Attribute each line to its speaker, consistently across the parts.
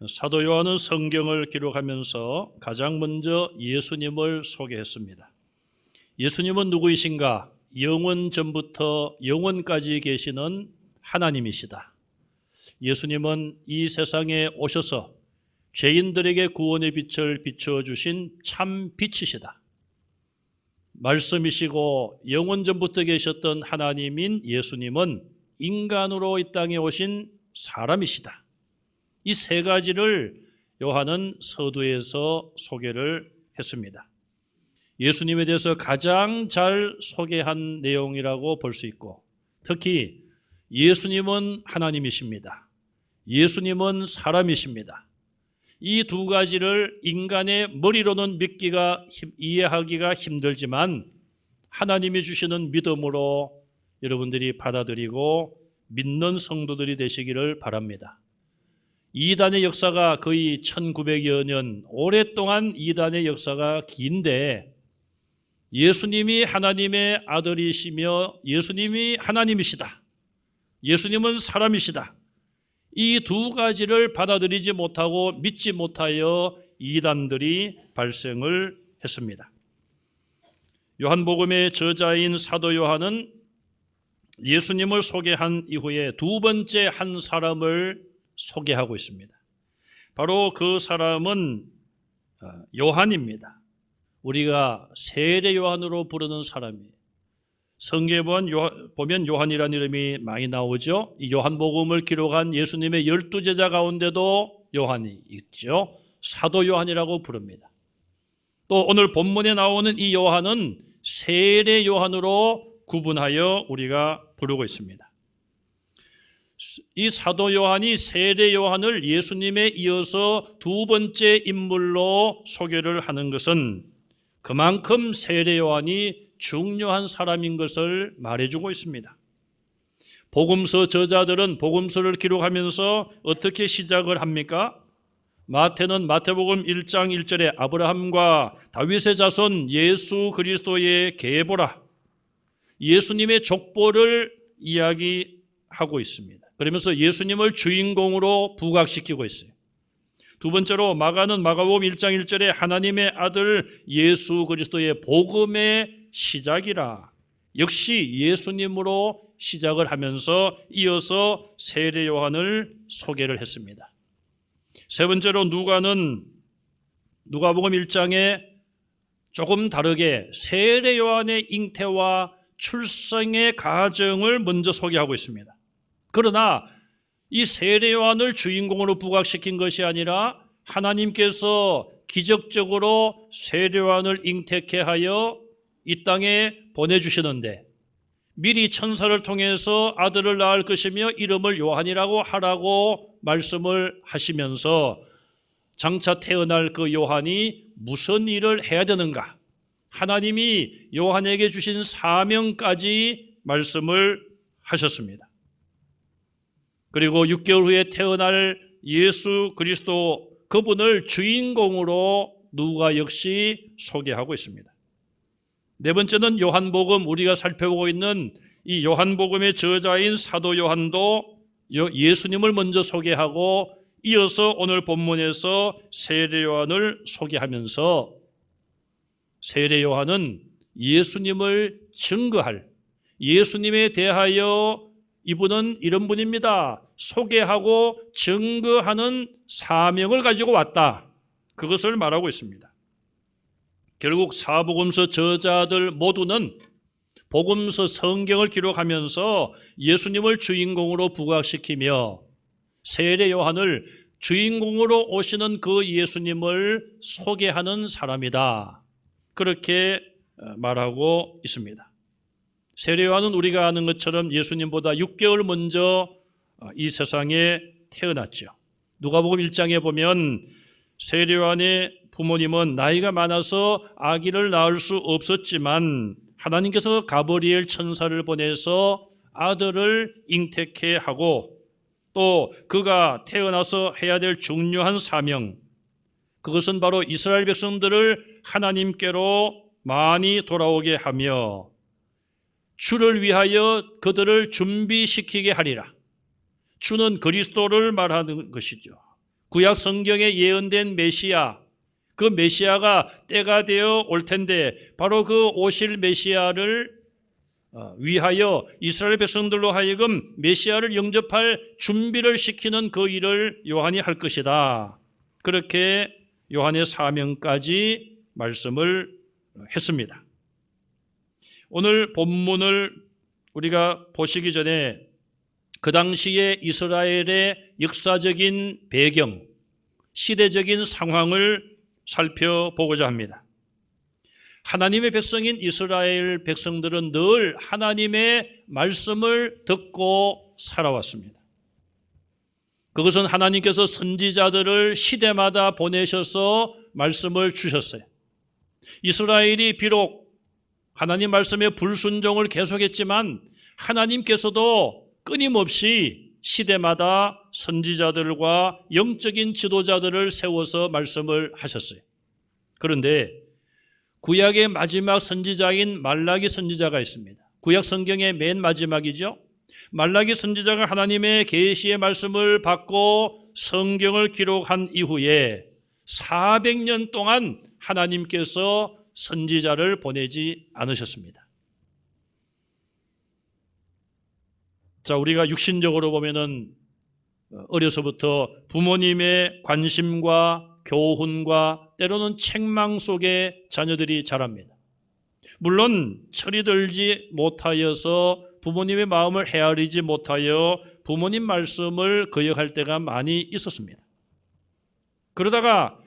Speaker 1: 사도 요한은 성경을 기록하면서 가장 먼저 예수님을 소개했습니다. 예수님은 누구이신가? 영원 전부터 영원까지 계시는 하나님이시다. 예수님은 이 세상에 오셔서 죄인들에게 구원의 빛을 비춰주신 참 빛이시다. 말씀이시고 영원 전부터 계셨던 하나님인 예수님은 인간으로 이 땅에 오신 사람이시다. 이 세 가지를 요한은 서두에서 소개를 했습니다. 예수님에 대해서 가장 잘 소개한 내용이라고 볼 수 있고, 특히 예수님은 하나님이십니다. 예수님은 사람이십니다. 이 두 가지를 인간의 머리로는 이해하기가 힘들지만 하나님이 주시는 믿음으로 여러분들이 받아들이고 믿는 성도들이 되시기를 바랍니다. 이단의 역사가 거의 1900여 년, 오랫동안 이단의 역사가 긴데 예수님이 하나님의 아들이시며 예수님이 하나님이시다. 예수님은 사람이시다. 이 두 가지를 받아들이지 못하고 믿지 못하여 이단들이 발생을 했습니다. 요한복음의 저자인 사도 요한은 예수님을 소개한 이후에 두 번째 한 사람을 소개하고 있습니다. 바로 그 사람은 요한입니다. 우리가 세례 요한으로 부르는 사람이에요. 성경에 보면 요한이라는 이름이 많이 나오죠. 이 요한복음을 기록한 예수님의 12제자 가운데도 요한이 있죠. 사도 요한이라고 부릅니다. 또 오늘 본문에 나오는 이 요한은 세례 요한으로 구분하여 우리가 부르고 있습니다. 이 사도 요한이 세례 요한을 예수님에 이어서 두 번째 인물로 소개를 하는 것은 그만큼 세례 요한이 중요한 사람인 것을 말해주고 있습니다. 복음서 저자들은 복음서를 기록하면서 어떻게 시작을 합니까? 마태는 마태복음 1장 1절에 아브라함과 다윗의 자손 예수 그리스도의 계보라, 예수님의 족보를 이야기하고 있습니다. 그러면서 예수님을 주인공으로 부각시키고 있어요. 두 번째로 마가는 마가복음 1장 1절에 하나님의 아들 예수 그리스도의 복음의 시작이라, 역시 예수님으로 시작을 하면서 이어서 세례 요한을 소개를 했습니다. 세 번째로 누가는 누가복음 1장에 조금 다르게 세례 요한의 잉태와 출생의 과정을 먼저 소개하고 있습니다. 그러나 이 세례 요한을 주인공으로 부각시킨 것이 아니라 하나님께서 기적적으로 세례 요한을 잉태케 하여 이 땅에 보내주시는데 미리 천사를 통해서 아들을 낳을 것이며 이름을 요한이라고 하라고 말씀을 하시면서 장차 태어날 그 요한이 무슨 일을 해야 되는가, 하나님이 요한에게 주신 사명까지 말씀을 하셨습니다. 그리고 6개월 후에 태어날 예수 그리스도, 그분을 주인공으로 누가 역시 소개하고 있습니다. 네 번째는 요한복음, 우리가 살펴보고 있는 이 요한복음의 저자인 사도 요한도 예수님을 먼저 소개하고 이어서 오늘 본문에서 세례 요한을 소개하면서 세례 요한은 예수님을 증거할, 예수님에 대하여 이분은 이런 분입니다, 소개하고 증거하는 사명을 가지고 왔다, 그것을 말하고 있습니다. 결국 사복음서 저자들 모두는 복음서 성경을 기록하면서 예수님을 주인공으로 부각시키며 세례 요한을 주인공으로 오시는 그 예수님을 소개하는 사람이다, 그렇게 말하고 있습니다. 세례 요한은 우리가 아는 것처럼 예수님보다 6개월 먼저 이 세상에 태어났죠. 누가복음 1장에 보면 세례 요한의 부모님은 나이가 많아서 아기를 낳을 수 없었지만 하나님께서 가브리엘 천사를 보내서 아들을 잉태케 하고 또 그가 태어나서 해야 될 중요한 사명, 그것은 바로 이스라엘 백성들을 하나님께로 많이 돌아오게 하며 주를 위하여 그들을 준비시키게 하리라. 주는 그리스도를 말하는 것이죠. 구약 성경에 예언된 메시아, 그 메시아가 때가 되어 올 텐데 바로 그 오실 메시아를 위하여 이스라엘 백성들로 하여금 메시아를 영접할 준비를 시키는 그 일을 요한이 할 것이다. 그렇게 요한의 사명까지 말씀을 했습니다. 오늘 본문을 우리가 보시기 전에 그 당시에 이스라엘의 역사적인 배경, 시대적인 상황을 살펴보고자 합니다. 하나님의 백성인 이스라엘 백성들은 늘 하나님의 말씀을 듣고 살아왔습니다. 그것은 하나님께서 선지자들을 시대마다 보내셔서 말씀을 주셨어요. 이스라엘이 비록 하나님 말씀에 불순종을 계속했지만 하나님께서도 끊임없이 시대마다 선지자들과 영적인 지도자들을 세워서 말씀을 하셨어요. 그런데 구약의 마지막 선지자인 말라기 선지자가 있습니다. 구약 성경의 맨 마지막이죠. 말라기 선지자가 하나님의 계시의 말씀을 받고 성경을 기록한 이후에 400년 동안 하나님께서 선지자를 보내지 않으셨습니다. 자, 우리가 육신적으로 보면은 어려서부터 부모님의 관심과 교훈과 때로는 책망 속에 자녀들이 자랍니다. 물론 철이 들지 못하여서 부모님의 마음을 헤아리지 못하여 부모님 말씀을 거역할 때가 많이 있었습니다. 그러다가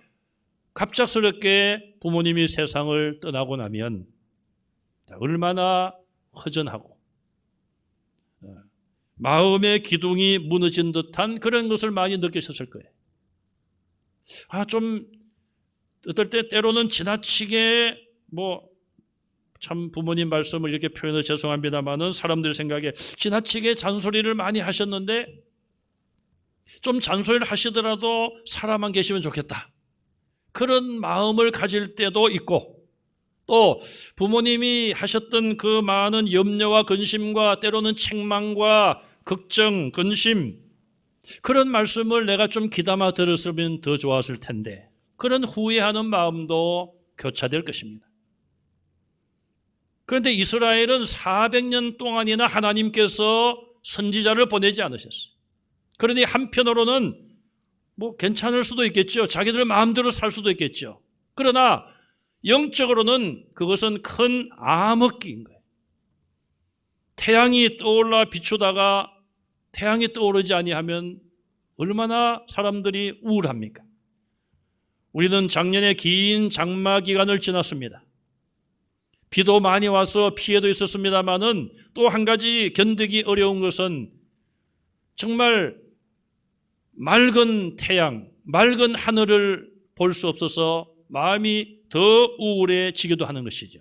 Speaker 1: 갑작스럽게 부모님이 세상을 떠나고 나면 얼마나 허전하고 마음의 기둥이 무너진 듯한 그런 것을 많이 느끼셨을 거예요. 좀 어떨 때 때로는 지나치게 참 부모님 말씀을 이렇게 표현해서 죄송합니다만은 사람들 생각에 지나치게 잔소리를 많이 하셨는데 좀 잔소리를 하시더라도 살아만 계시면 좋겠다. 그런 마음을 가질 때도 있고 또 부모님이 하셨던 그 많은 염려와 근심과 때로는 책망과 걱정, 근심 그런 말씀을 내가 좀 귀담아 들었으면 더 좋았을 텐데 그런 후회하는 마음도 교차될 것입니다. 그런데 이스라엘은 400년 동안이나 하나님께서 선지자를 보내지 않으셨어요. 그러니 한편으로는 괜찮을 수도 있겠죠. 자기들 마음대로 살 수도 있겠죠. 그러나 영적으로는 그것은 큰 암흑기인 거예요. 태양이 떠올라 비추다가 태양이 떠오르지 아니하면 얼마나 사람들이 우울합니까? 우리는 작년에 긴 장마 기간을 지났습니다. 비도 많이 와서 피해도 있었습니다만은 또 한 가지 견디기 어려운 것은 정말 맑은 태양, 맑은 하늘을 볼 수 없어서 마음이 더 우울해지기도 하는 것이죠.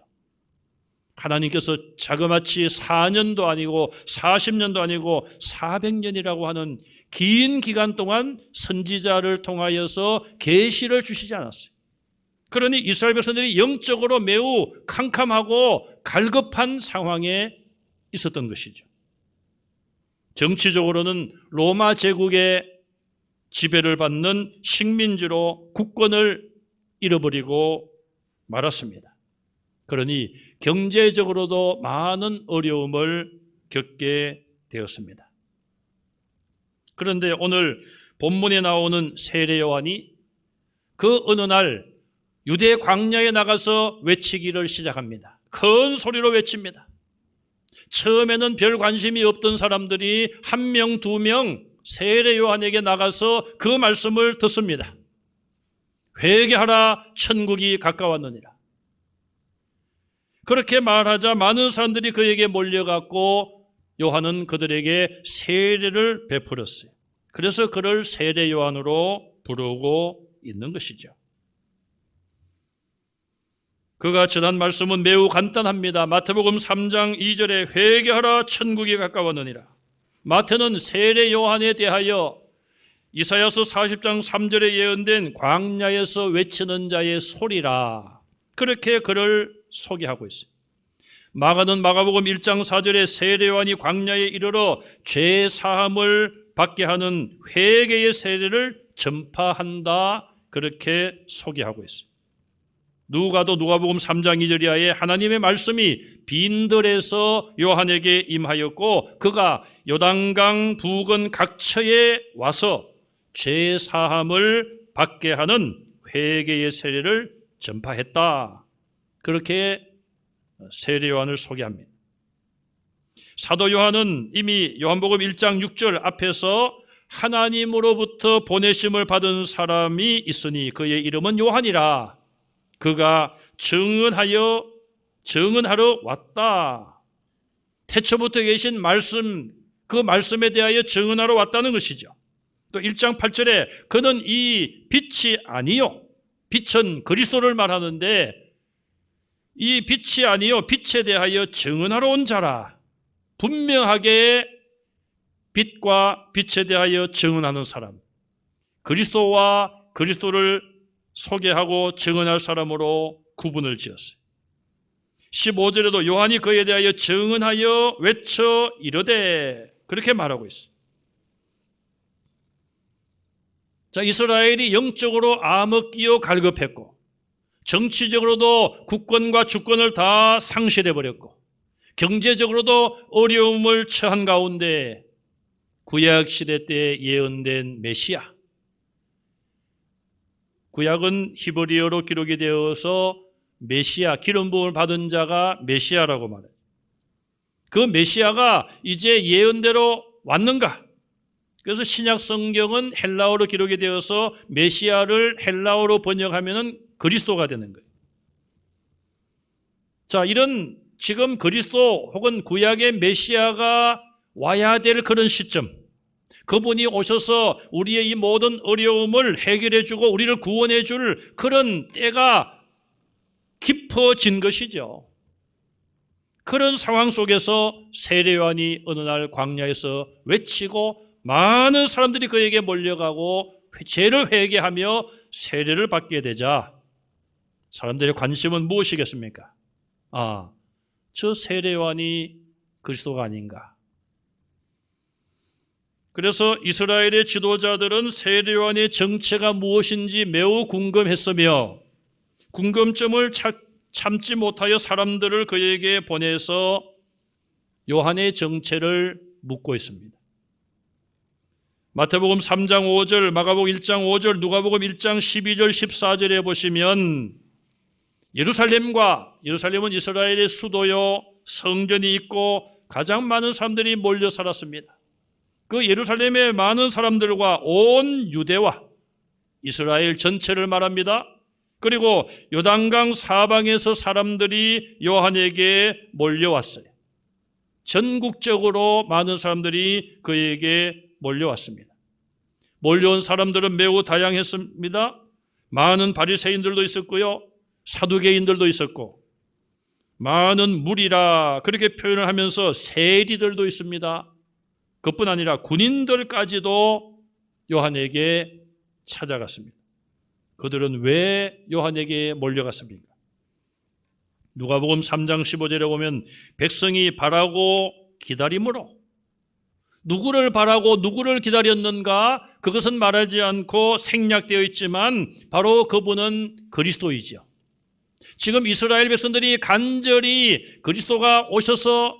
Speaker 1: 하나님께서 자그마치 4년도 아니고 40년도 아니고 400년이라고 하는 긴 기간 동안 선지자를 통하여서 계시를 주시지 않았어요. 그러니 이스라엘 백성들이 영적으로 매우 캄캄하고 갈급한 상황에 있었던 것이죠. 정치적으로는 로마 제국의 지배를 받는 식민지로 국권을 잃어버리고 말았습니다. 그러니 경제적으로도 많은 어려움을 겪게 되었습니다. 그런데 오늘 본문에 나오는 세례 요한이 그 어느 날 유대 광야에 나가서 외치기를 시작합니다. 큰 소리로 외칩니다. 처음에는 별 관심이 없던 사람들이 1명, 2명 세례 요한에게 나가서 그 말씀을 듣습니다. 회개하라, 천국이 가까웠느니라. 그렇게 말하자 많은 사람들이 그에게 몰려갔고 요한은 그들에게 세례를 베풀었어요. 그래서 그를 세례 요한으로 부르고 있는 것이죠. 그가 전한 말씀은 매우 간단합니다. 마태복음 3장 2절에 회개하라, 천국이 가까웠느니라. 마태는 세례 요한에 대하여 이사야서 40장 3절에 예언된 광야에서 외치는 자의 소리라, 그렇게 그를 소개하고 있어요. 마가는 마가복음 1장 4절에 세례 요한이 광야에 이르러 죄 사함을 받게 하는 회개의 세례를 전파한다, 그렇게 소개하고 있어요. 누가도 누가복음 3장 2절 이하에 하나님의 말씀이 빈들에서 요한에게 임하였고 그가 요단강 부근 각처에 와서 죄 사함을 받게 하는 회개의 세례를 전파했다. 그렇게 세례 요한을 소개합니다. 사도 요한은 이미 요한복음 1장 6절 앞에서 하나님으로부터 보내심을 받은 사람이 있으니 그의 이름은 요한이라. 그가 증언하러 왔다. 태초부터 계신 말씀, 그 말씀에 대하여 증언하러 왔다는 것이죠. 또 1장 8절에 그는 이 빛이 아니요, 빛은 그리스도를 말하는데 이 빛이 아니요, 빛에 대하여 증언하러 온 자라. 분명하게 빛과 빛에 대하여 증언하는 사람, 그리스도와 그리스도를 소개하고 증언할 사람으로 구분을 지었어요. 15절에도 요한이 그에 대하여 증언하여 외쳐 이르되, 그렇게 말하고 있어요. 자, 이스라엘이 영적으로 암흑기어 갈급했고 정치적으로도 국권과 주권을 다 상실해버렸고 경제적으로도 어려움을 처한 가운데 구약시대 때 예언된 메시아, 구약은 히브리어로 기록이 되어서 메시아, 기름 부음을 받은 자가 메시아라고 말해요. 그 메시아가 이제 예언대로 왔는가? 그래서 신약 성경은 헬라어로 기록이 되어서 메시아를 헬라어로 번역하면 그리스도가 되는 거예요. 자, 이런 지금 그리스도 혹은 구약의 메시아가 와야 될 그런 시점, 그분이 오셔서 우리의 이 모든 어려움을 해결해 주고 우리를 구원해 줄 그런 때가 깊어진 것이죠. 그런 상황 속에서 세례 요한이 어느 날 광야에서 외치고 많은 사람들이 그에게 몰려가고 죄를 회개하며 세례를 받게 되자 사람들의 관심은 무엇이겠습니까? 저 세례 요한이 그리스도가 아닌가? 그래서 이스라엘의 지도자들은 세례 요한의 정체가 무엇인지 매우 궁금했으며 궁금증을 참지 못하여 사람들을 그에게 보내서 요한의 정체를 묻고 있습니다. 마태복음 3장 5절, 마가복음 1장 5절, 누가복음 1장 12절, 14절에 보시면 예루살렘은 이스라엘의 수도요, 성전이 있고 가장 많은 사람들이 몰려 살았습니다. 그 예루살렘의 많은 사람들과 온 유대와 이스라엘 전체를 말합니다. 그리고 요단강 사방에서 사람들이 요한에게 몰려왔어요. 전국적으로 많은 사람들이 그에게 몰려왔습니다. 몰려온 사람들은 매우 다양했습니다. 많은 바리새인들도 있었고요, 사두개인들도 있었고, 많은 무리라 그렇게 표현을 하면서 세리들도 있습니다. 그뿐 아니라 군인들까지도 요한에게 찾아갔습니다. 그들은 왜 요한에게 몰려갔습니까? 누가복음 3장 15절에 보면 백성이 바라고 기다림으로, 누구를 바라고 누구를 기다렸는가? 그것은 말하지 않고 생략되어 있지만 바로 그분은 그리스도이죠. 지금 이스라엘 백성들이 간절히 그리스도가 오셔서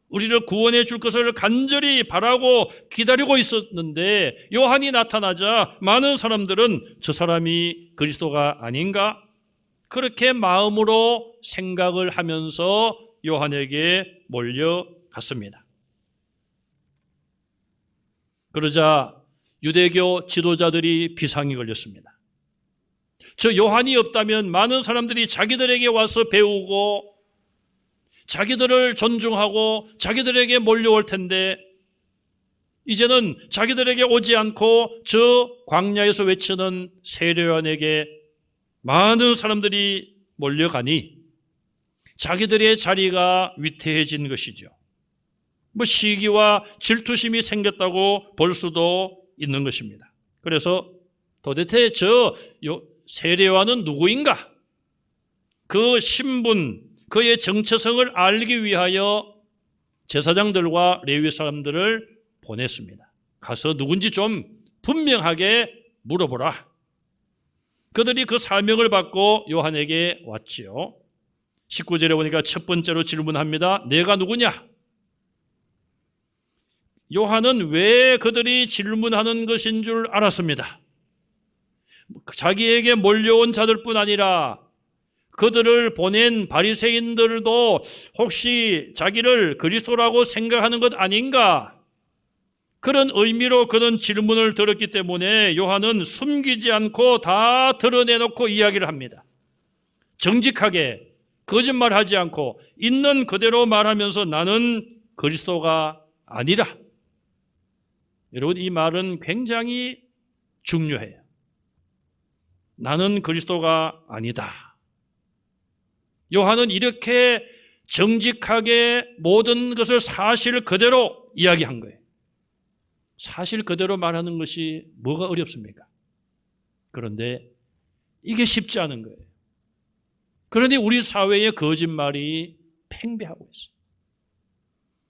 Speaker 1: 우리를 구원해 줄 것을 간절히 바라고 기다리고 있었는데 요한이 나타나자 많은 사람들은 저 사람이 그리스도가 아닌가? 그렇게 마음으로 생각을 하면서 요한에게 몰려갔습니다. 그러자 유대교 지도자들이 비상이 걸렸습니다. 저 요한이 없다면 많은 사람들이 자기들에게 와서 배우고 자기들을 존중하고 자기들에게 몰려올 텐데 이제는 자기들에게 오지 않고 저 광야에서 외치는 세례 요한에게 많은 사람들이 몰려가니 자기들의 자리가 위태해진 것이죠. 시기와 질투심이 생겼다고 볼 수도 있는 것입니다. 그래서 도대체 저 세례 요한은 누구인가? 그 신분, 그의 정체성을 알기 위하여 제사장들과 레위 사람들을 보냈습니다. 가서 누군지 좀 분명하게 물어보라. 그들이 그 사명을 받고 요한에게 왔지요. 19절에 보니까 첫 번째로 질문합니다. 내가 누구냐? 요한은 왜 그들이 질문하는 것인 줄 알았습니다. 자기에게 몰려온 자들뿐 아니라 그들을 보낸 바리새인들도 혹시 자기를 그리스도라고 생각하는 것 아닌가? 그런 의미로 그런 질문을 들었기 때문에 요한은 숨기지 않고 다 드러내놓고 이야기를 합니다. 정직하게 거짓말하지 않고 있는 그대로 말하면서 나는 그리스도가 아니라. 여러분, 이 말은 굉장히 중요해요. 나는 그리스도가 아니다. 요한은 이렇게 정직하게 모든 것을 사실 그대로 이야기한 거예요. 사실 그대로 말하는 것이 뭐가 어렵습니까? 그런데 이게 쉽지 않은 거예요. 그런데 우리 사회의 거짓말이 팽배하고 있어요.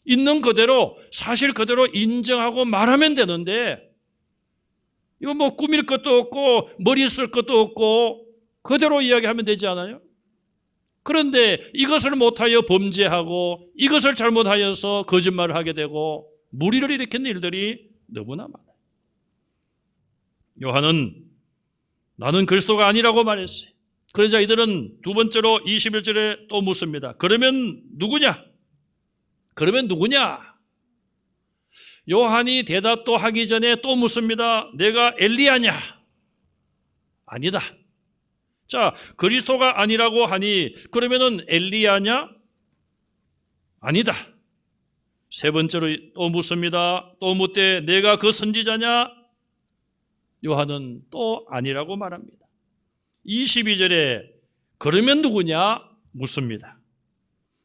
Speaker 1: 있는 그대로 사실 그대로 인정하고 말하면 되는데 이거 뭐 꾸밀 것도 없고 머리 쓸 것도 없고 그대로 이야기하면 되지 않아요? 그런데 이것을 못하여 범죄하고 이것을 잘못하여서 거짓말을 하게 되고 무리를 일으키는 일들이 너무나 많아요. 요한은 나는 그리스도가 아니라고 말했어요. 그러자 이들은 두 번째로 21절에 또 묻습니다. 그러면 누구냐? 그러면 누구냐? 요한이 대답도 하기 전에 또 묻습니다. 내가 엘리야냐? 아니다. 자, 그리스도가 아니라고 하니 그러면은 엘리야냐? 아니다. 세 번째로 또 묻습니다. 또 묻되 내가 그 선지자냐? 요한은 또 아니라고 말합니다. 22절에 그러면 누구냐? 묻습니다.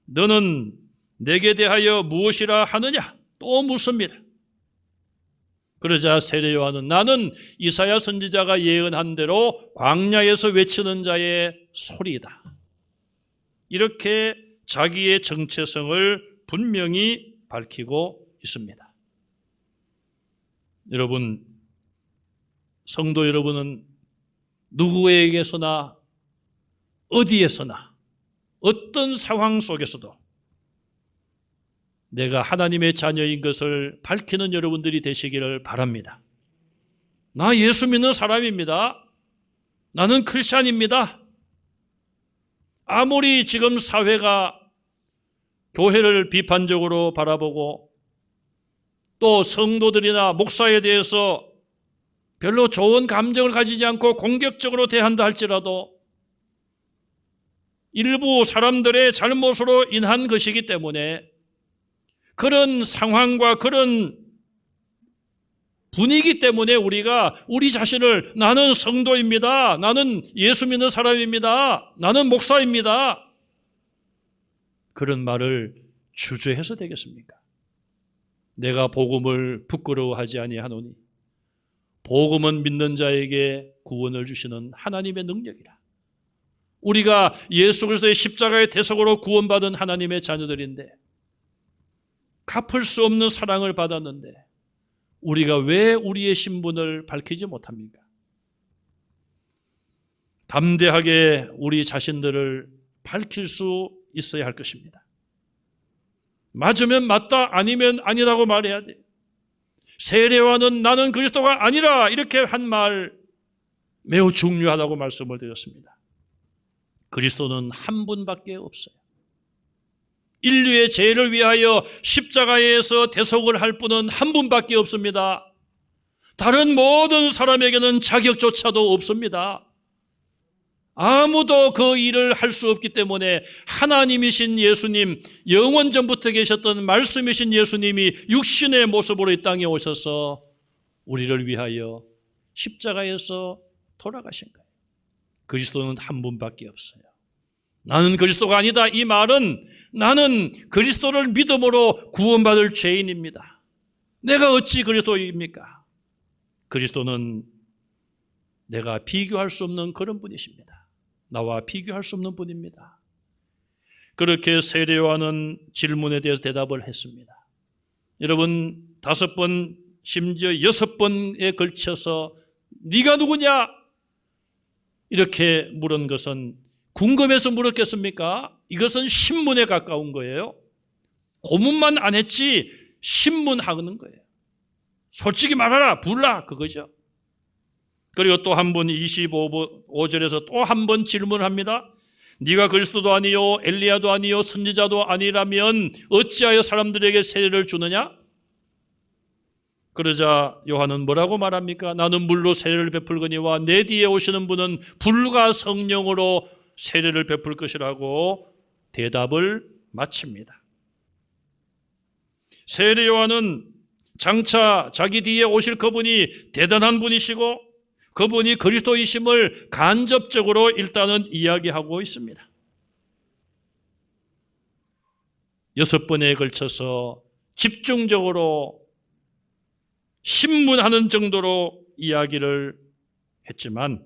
Speaker 1: 너는 내게 대하여 무엇이라 하느냐? 또 묻습니다. 그러자 세례 요한은 나는 이사야 선지자가 예언한 대로 광야에서 외치는 자의 소리이다. 이렇게 자기의 정체성을 분명히 밝히고 있습니다. 여러분, 성도 여러분은 누구에게서나 어디에서나 어떤 상황 속에서도 내가 하나님의 자녀인 것을 밝히는 여러분들이 되시기를 바랍니다. 나 예수 믿는 사람입니다. 나는 크리스찬입니다. 아무리 지금 사회가 교회를 비판적으로 바라보고 또 성도들이나 목사에 대해서 별로 좋은 감정을 가지지 않고 공격적으로 대한다 할지라도 일부 사람들의 잘못으로 인한 것이기 때문에 그런 상황과 그런 분위기 때문에 우리가 우리 자신을 나는 성도입니다. 나는 예수 믿는 사람입니다. 나는 목사입니다. 그런 말을 주저해서 되겠습니까? 내가 복음을 부끄러워하지 아니하노니 복음은 믿는 자에게 구원을 주시는 하나님의 능력이라. 우리가 예수 그리스도의 십자가의 대속으로 구원받은 하나님의 자녀들인데 갚을 수 없는 사랑을 받았는데 우리가 왜 우리의 신분을 밝히지 못합니까? 담대하게 우리 자신들을 밝힐 수 있어야 할 것입니다. 맞으면 맞다, 아니면 아니라고 말해야 돼. 세례와는 나는 그리스도가 아니라 이렇게 한 말 매우 중요하다고 말씀을 드렸습니다. 그리스도는 한 분밖에 없어요. 인류의 죄를 위하여 십자가에서 대속을 할 분은 한 분밖에 없습니다. 다른 모든 사람에게는 자격조차도 없습니다. 아무도 그 일을 할 수 없기 때문에 하나님이신 예수님, 영원 전부터 계셨던 말씀이신 예수님이 육신의 모습으로 이 땅에 오셔서 우리를 위하여 십자가에서 돌아가신 거예요. 그리스도는 한 분밖에 없어요. 나는 그리스도가 아니다. 이 말은 나는 그리스도를 믿음으로 구원받을 죄인입니다. 내가 어찌 그리스도입니까? 그리스도는 내가 비교할 수 없는 그런 분이십니다. 나와 비교할 수 없는 분입니다. 그렇게 세례 요한은 질문에 대해서 대답을 했습니다. 여러분, 5번 심지어 6번에 걸쳐서 네가 누구냐? 이렇게 물은 것은 궁금해서 물었겠습니까? 이것은 신문에 가까운 거예요. 고문만 안 했지 신문하는 거예요. 솔직히 말하라, 불라, 그거죠. 그리고 또 한 번 25절에서 또 한 번 질문합니다. 네가 그리스도도 아니요 엘리야도 아니요 선지자도 아니라면 어찌하여 사람들에게 세례를 주느냐? 그러자 요한은 뭐라고 말합니까? 나는 물로 세례를 베풀거니와 내 뒤에 오시는 분은 불과 성령으로 세례를 베풀 것이라고 대답을 마칩니다. 세례 요한은 장차 자기 뒤에 오실 그분이 대단한 분이시고 그분이 그리스도이심을 간접적으로 일단은 이야기하고 있습니다. 6번에 걸쳐서 집중적으로 신문하는 정도로 이야기를 했지만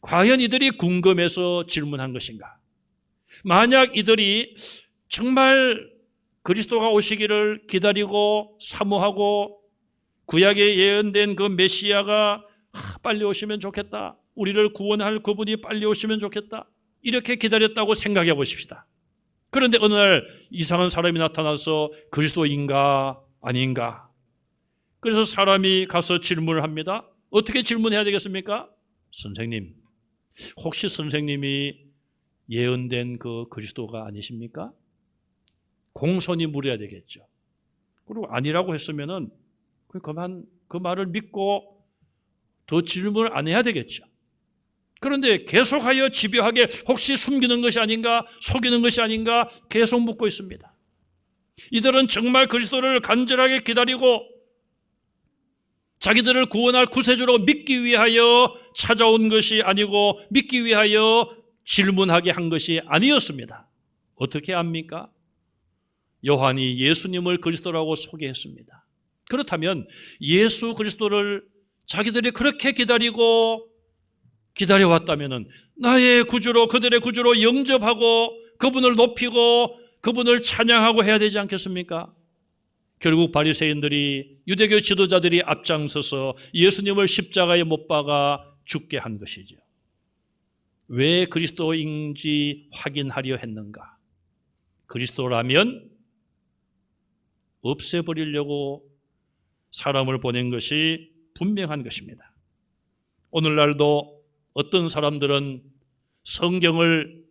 Speaker 1: 과연 이들이 궁금해서 질문한 것인가? 만약 이들이 정말 그리스도가 오시기를 기다리고 사모하고 구약에 예언된 그 메시아가 빨리 오시면 좋겠다, 우리를 구원할 그분이 빨리 오시면 좋겠다, 이렇게 기다렸다고 생각해 보십시다. 그런데 어느 날 이상한 사람이 나타나서 그리스도인가 아닌가? 그래서 사람이 가서 질문을 합니다. 어떻게 질문해야 되겠습니까? 선생님, 혹시 선생님이 예언된 그 그리스도가 아니십니까? 공손히 물어야 되겠죠. 그리고 아니라고 했으면은 그만 그 말을 믿고 더 질문을 안 해야 되겠죠. 그런데 계속하여 집요하게 혹시 숨기는 것이 아닌가, 속이는 것이 아닌가 계속 묻고 있습니다. 이들은 정말 그리스도를 간절하게 기다리고 자기들을 구원할 구세주로 믿기 위하여 찾아온 것이 아니고 믿기 위하여 질문하게 한 것이 아니었습니다. 어떻게 압니까? 요한이 예수님을 그리스도라고 소개했습니다. 그렇다면 예수 그리스도를 자기들이 그렇게 기다려왔다면 나의 구주로, 그들의 구주로 영접하고 그분을 높이고 그분을 찬양하고 해야 되지 않겠습니까? 결국 바리새인들이, 유대교 지도자들이 앞장서서 예수님을 십자가에 못 박아 죽게 한 것이죠. 왜 그리스도인지 확인하려 했는가? 그리스도라면 없애버리려고 사람을 보낸 것이 분명한 것입니다. 오늘날도 어떤 사람들은 성경을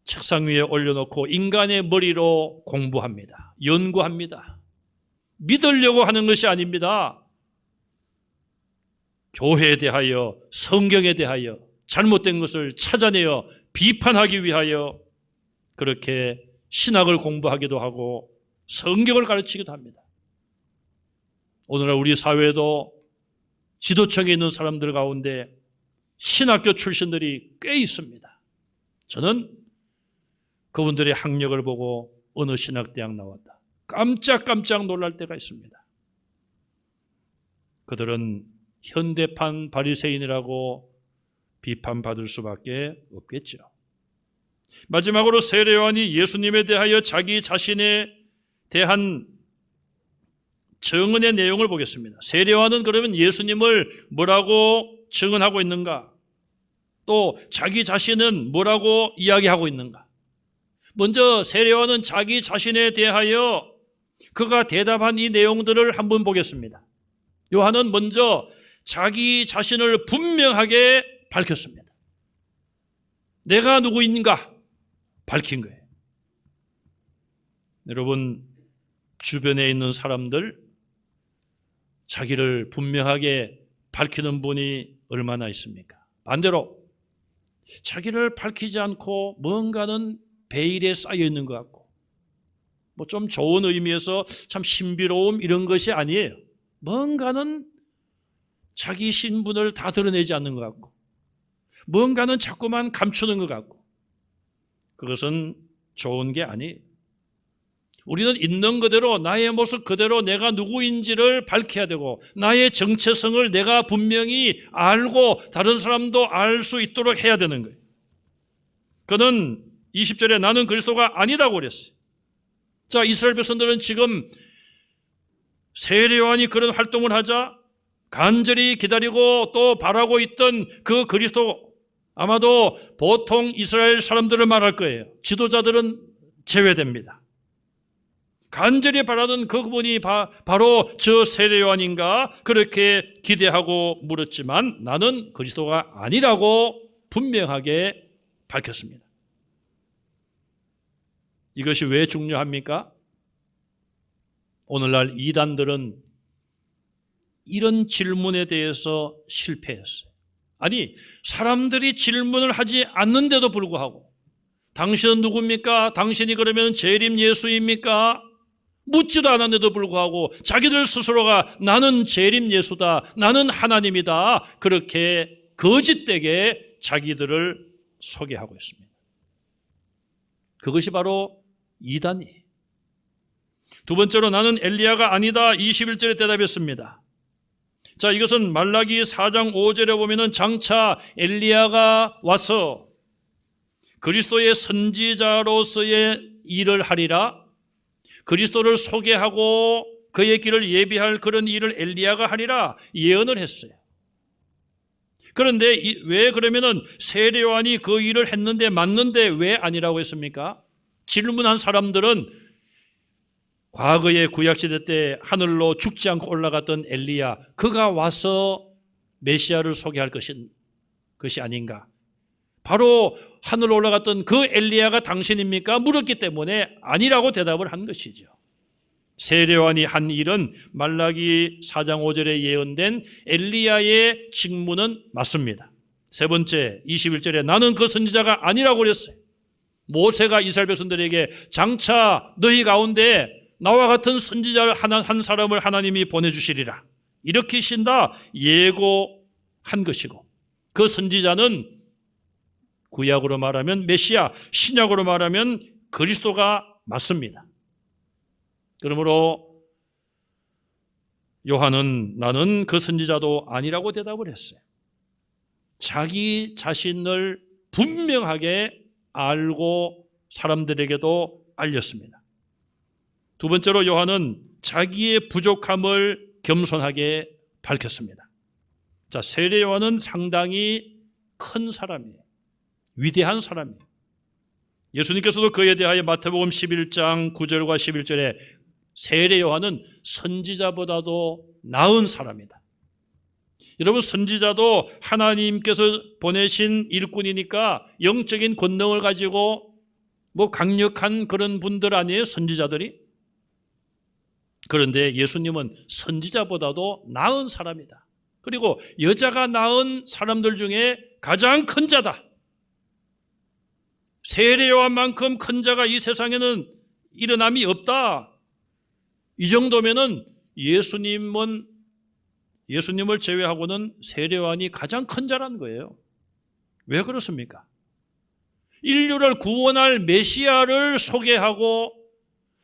Speaker 1: 책상 위에 올려놓고 인간의 머리로 공부합니다. 연구합니다. 믿으려고 하는 것이 아닙니다. 교회에 대하여, 성경에 대하여 잘못된 것을 찾아내어 비판하기 위하여 그렇게 신학을 공부하기도 하고 성경을 가르치기도 합니다. 오늘날 우리 사회도 지도층에 있는 사람들 가운데 신학교 출신들이 꽤 있습니다. 저는 그분들의 학력을 보고 어느 신학대학 나왔다, 깜짝깜짝 놀랄 때가 있습니다. 그들은 현대판 바리새인이라고 비판받을 수밖에 없겠죠. 마지막으로 세례 요한이 예수님에 대하여 자기 자신에 대한 증언의 내용을 보겠습니다. 세례 요한은 그러면 예수님을 뭐라고 증언하고 있는가? 또 자기 자신은 뭐라고 이야기하고 있는가? 먼저 세례 요한은 자기 자신에 대하여 그가 대답한 이 내용들을 한번 보겠습니다. 요한은 먼저 자기 자신을 분명하게 밝혔습니다. 내가 누구인가 밝힌 거예요. 여러분, 주변에 있는 사람들 자기를 분명하게 밝히는 분이 얼마나 있습니까? 반대로 자기를 밝히지 않고 뭔가는 베일에 쌓여 있는 것 같고, 뭐 좀 좋은 의미에서 참 신비로움 이런 것이 아니에요. 뭔가는 자기 신분을 다 드러내지 않는 것 같고, 뭔가는 자꾸만 감추는 것 같고, 그것은 좋은 게 아니에요. 우리는 있는 그대로 나의 모습 그대로 내가 누구인지를 밝혀야 되고, 나의 정체성을 내가 분명히 알고 다른 사람도 알 수 있도록 해야 되는 거예요. 그는 20절에 나는 그리스도가 아니다고 그랬어요. 자, 이스라엘 백성들은 지금 세례 요한이 그런 활동을 하자 간절히 기다리고 또 바라고 있던 그 그리스도, 아마도 보통 이스라엘 사람들을 말할 거예요. 지도자들은 제외됩니다. 간절히 바라던 그분이 바로 저 세례 요한인가 그렇게 기대하고 물었지만 나는 그리스도가 아니라고 분명하게 밝혔습니다. 이것이 왜 중요합니까? 오늘날 이단들은 이런 질문에 대해서 실패했어요. 아니, 사람들이 질문을 하지 않는데도 불구하고 당신은 누굽니까? 당신이 그러면 재림 예수입니까? 묻지도 않았는데도 불구하고 자기들 스스로가 나는 재림 예수다, 나는 하나님이다, 그렇게 거짓되게 자기들을 소개하고 있습니다. 그것이 바로 이단이에요. 두 번째로 나는 엘리야가 아니다. 21절에 대답했습니다. 자, 이것은 말라기 4장 5절에 보면은 장차 엘리야가 와서 그리스도의 선지자로서의 일을 하리라, 그리스도를 소개하고 그의 길을 예비할 그런 일을 엘리야가 하리라 예언을 했어요. 그런데 왜 그러면은 세례 요한이 그 일을 했는데 맞는데 왜 아니라고 했습니까? 질문한 사람들은 과거의 구약시대 때 하늘로 죽지 않고 올라갔던 엘리야, 그가 와서 메시아를 소개할 것이 아닌가, 바로 하늘로 올라갔던 그 엘리야가 당신입니까? 물었기 때문에 아니라고 대답을 한 것이죠. 세례 요한이 한 일은 말라기 4장 5절에 예언된 엘리야의 직무는 맞습니다. 세 번째, 21절에 나는 그 선지자가 아니라고 그랬어요. 모세가 이스라엘 백성들에게 장차 너희 가운데 나와 같은 선지자를 한 사람을 하나님이 보내주시리라 이렇게 신다 예고한 것이고, 그 선지자는 구약으로 말하면 메시아, 신약으로 말하면 그리스도가 맞습니다. 그러므로 요한은 나는 그 선지자도 아니라고 대답을 했어요. 자기 자신을 분명하게 알고 사람들에게도 알렸습니다. 두 번째로 요한은 자기의 부족함을 겸손하게 밝혔습니다. 자, 세례 요한은 상당히 큰 사람이에요. 위대한 사람이에요. 예수님께서도 그에 대하여 마태복음 11장 9절과 11절에 세례 요한은 선지자보다도 나은 사람이다. 여러분, 선지자도 하나님께서 보내신 일꾼이니까 영적인 권능을 가지고 강력한 그런 분들 아니에요, 선지자들이? 그런데 예수님은 선지자보다도 나은 사람이다. 그리고 여자가 낳은 사람들 중에 가장 큰 자다. 세례 요한만큼 큰 자가 이 세상에는 일어남이 없다. 이 정도면은 예수님을 제외하고는 세례 요한이 가장 큰 자라는 거예요. 왜 그렇습니까? 인류를 구원할 메시아를 소개하고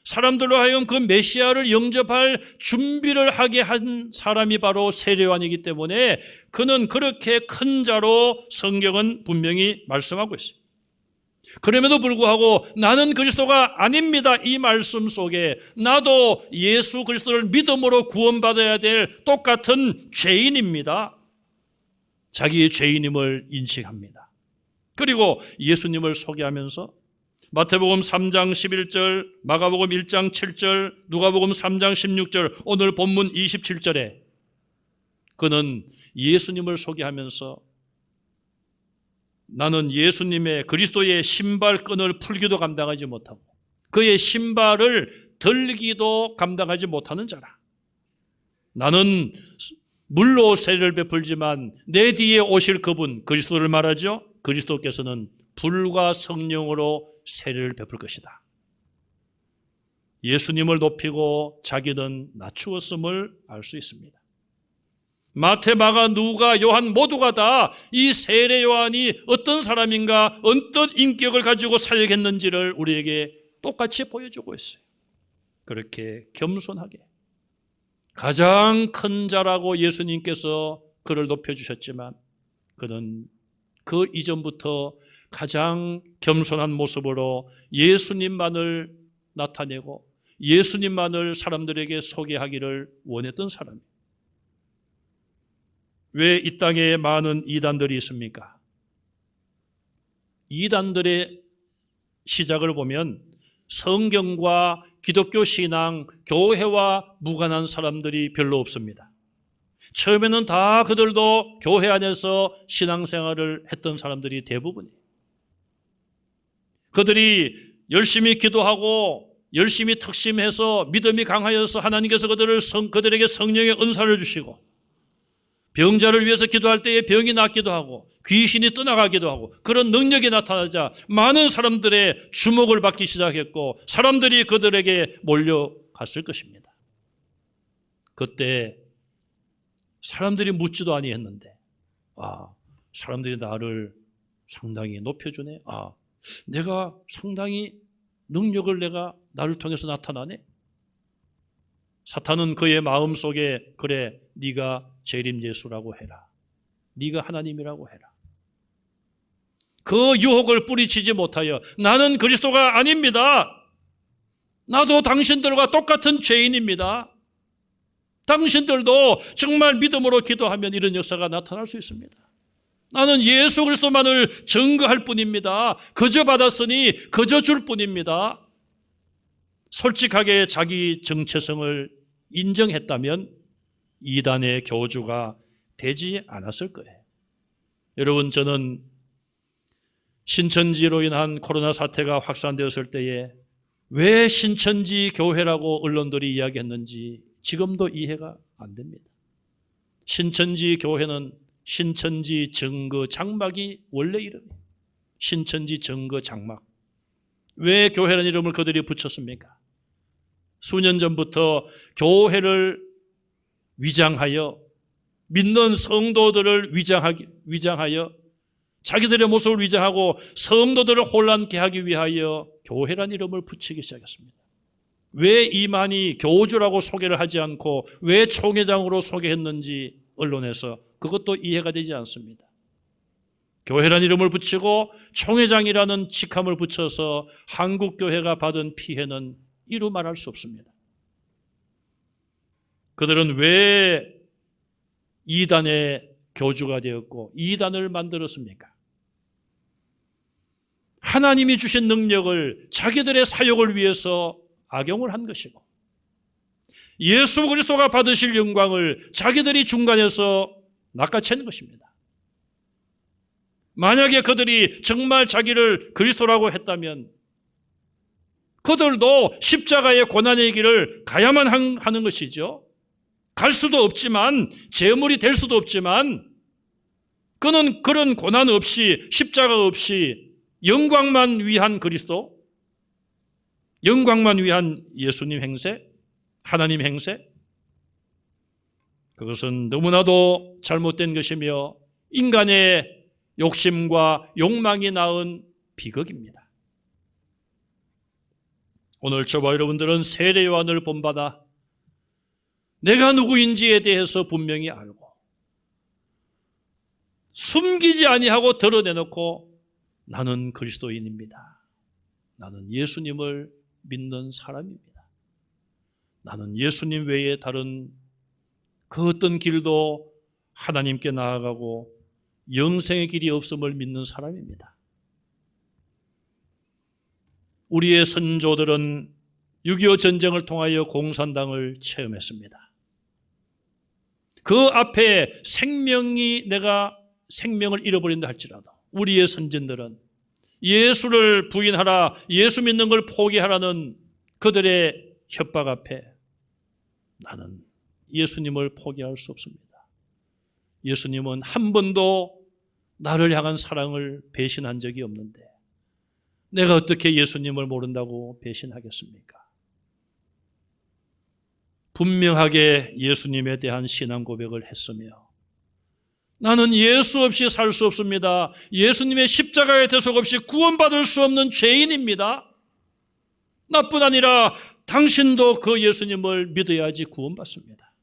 Speaker 1: 사람들로 하여금 그 메시아를 영접할 준비를 하게 한 사람이 바로 세례 요한이기 때문에 그는 그렇게 큰 자로 성경은 분명히 말씀하고 있어요. 그럼에도 불구하고 나는 그리스도가 아닙니다, 이 말씀 속에 나도 예수 그리스도를 믿음으로 구원받아야 될 똑같은 죄인입니다. 자기의 죄인임을 인식합니다. 그리고 예수님을 소개하면서 마태복음 3장 11절, 마가복음 1장 7절, 누가복음 3장 16절, 오늘 본문 27절에 그는 예수님을 소개하면서 나는 예수님의 그리스도의 신발끈을 풀기도 감당하지 못하고 그의 신발을 들기도 감당하지 못하는 자라. 나는 물로 세례를 베풀지만 내 뒤에 오실 그분, 그리스도를 말하죠. 그리스도께서는 불과 성령으로 세례를 베풀 것이다. 예수님을 높이고 자기는 낮추었음을 알 수 있습니다. 마태, 마가, 누가, 요한 모두가 다 이 세례 요한이 어떤 사람인가, 어떤 인격을 가지고 사역했는지를 우리에게 똑같이 보여주고 있어요. 그렇게 겸손하게 가장 큰 자라고 예수님께서 그를 높여주셨지만 그는 그 이전부터 가장 겸손한 모습으로 예수님만을 나타내고 예수님만을 사람들에게 소개하기를 원했던 사람이에요. 왜 이 땅에 많은 이단들이 있습니까? 이단들의 시작을 보면 성경과 기독교 신앙, 교회와 무관한 사람들이 별로 없습니다. 처음에는 다 그들도 교회 안에서 신앙생활을 했던 사람들이 대부분이에요. 그들이 열심히 기도하고 열심히 특심해서 믿음이 강하여서 하나님께서 그들에게 성령의 은사를 주시고 병자를 위해서 기도할 때에 병이 낫기도 하고 귀신이 떠나가기도 하고 그런 능력이 나타나자 많은 사람들의 주목을 받기 시작했고 사람들이 그들에게 몰려갔을 것입니다. 그때 사람들이 묻지도 아니했는데 사람들이 나를 상당히 높여주네. 내가 상당히 능력을 나를 통해서 나타나네. 사탄은 그의 마음속에 그래 네가 재림 예수라고 해라. 네가 하나님이라고 해라. 그 유혹을 뿌리치지 못하여 나는 그리스도가 아닙니다. 나도 당신들과 똑같은 죄인입니다. 당신들도 정말 믿음으로 기도하면 이런 역사가 나타날 수 있습니다. 나는 예수 그리스도만을 증거할 뿐입니다. 그저 받았으니 그저 줄 뿐입니다. 솔직하게 자기 정체성을 인정했다면 이단의 교주가 되지 않았을 거예요. 여러분, 저는 신천지로 인한 코로나 사태가 확산되었을 때에 왜 신천지 교회라고 언론들이 이야기했는지 지금도 이해가 안 됩니다. 신천지 교회는 신천지 정거 장막이 원래 이름이에요. 신천지 정거 장막. 왜 교회라는 이름을 그들이 붙였습니까? 수년 전부터 교회를 위장하여 믿는 성도들을 위장하여 자기들의 모습을 위장하고 성도들을 혼란케 하기 위하여 교회란 이름을 붙이기 시작했습니다. 왜 이만희 교주라고 소개를 하지 않고 왜 총회장으로 소개했는지 언론에서 그것도 이해가 되지 않습니다. 교회란 이름을 붙이고 총회장이라는 직함을 붙여서 한국교회가 받은 피해는 이루 말할 수 없습니다. 그들은 왜 이단의 교주가 되었고 이단을 만들었습니까? 하나님이 주신 능력을 자기들의 사역을 위해서 악용을 한 것이고 예수 그리스도가 받으실 영광을 자기들이 중간에서 낚아챈 것입니다. 만약에 그들이 정말 자기를 그리스도라고 했다면 그들도 십자가의 고난의 길을 가야만 하는 것이죠. 갈 수도 없지만 제물이 될 수도 없지만 그는 그런 고난 없이 십자가 없이 영광만 위한 그리스도, 영광만 위한 예수님 행세, 하나님 행세, 그것은 너무나도 잘못된 것이며 인간의 욕심과 욕망이 낳은 비극입니다. 오늘 저와 여러분들은 세례 요한을 본받아 내가 누구인지에 대해서 분명히 알고 숨기지 아니하고 드러내놓고 나는 그리스도인입니다. 나는 예수님을 믿는 사람입니다. 나는 예수님 외에 다른 그 어떤 길도 하나님께 나아가고 영생의 길이 없음을 믿는 사람입니다. 우리의 선조들은 6.25 전쟁을 통하여 공산당을 체험했습니다. 그 앞에 내가 생명을 잃어버린다 할지라도 우리의 선진들은 예수를 부인하라, 예수 믿는 걸 포기하라는 그들의 협박 앞에 나는 예수님을 포기할 수 없습니다. 예수님은 한 번도 나를 향한 사랑을 배신한 적이 없는데 내가 어떻게 예수님을 모른다고 배신하겠습니까? 분명하게 예수님에 대한 신앙 고백을 했으며 나는 예수 없이 살 수 없습니다. 예수님의 십자가의 대속 없이 구원받을 수 없는 죄인입니다. 나뿐 아니라 당신도 그 예수님을 믿어야지 구원받습니다.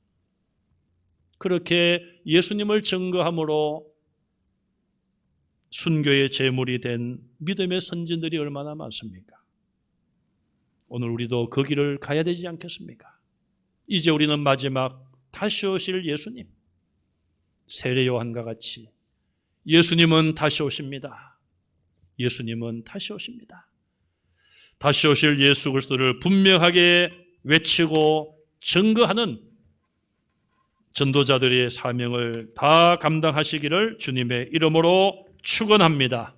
Speaker 1: 그렇게 예수님을 증거함으로 순교의 제물이 된 믿음의 선진들이 얼마나 많습니까? 오늘 우리도 그 길을 가야 되지 않겠습니까? 이제 우리는 마지막 다시 오실 예수님, 세례 요한과 같이 예수님은 다시 오십니다. 예수님은 다시 오십니다. 다시 오실 예수 그리스도를 분명하게 외치고 증거하는 전도자들의 사명을 다 감당하시기를 주님의 이름으로 축원합니다.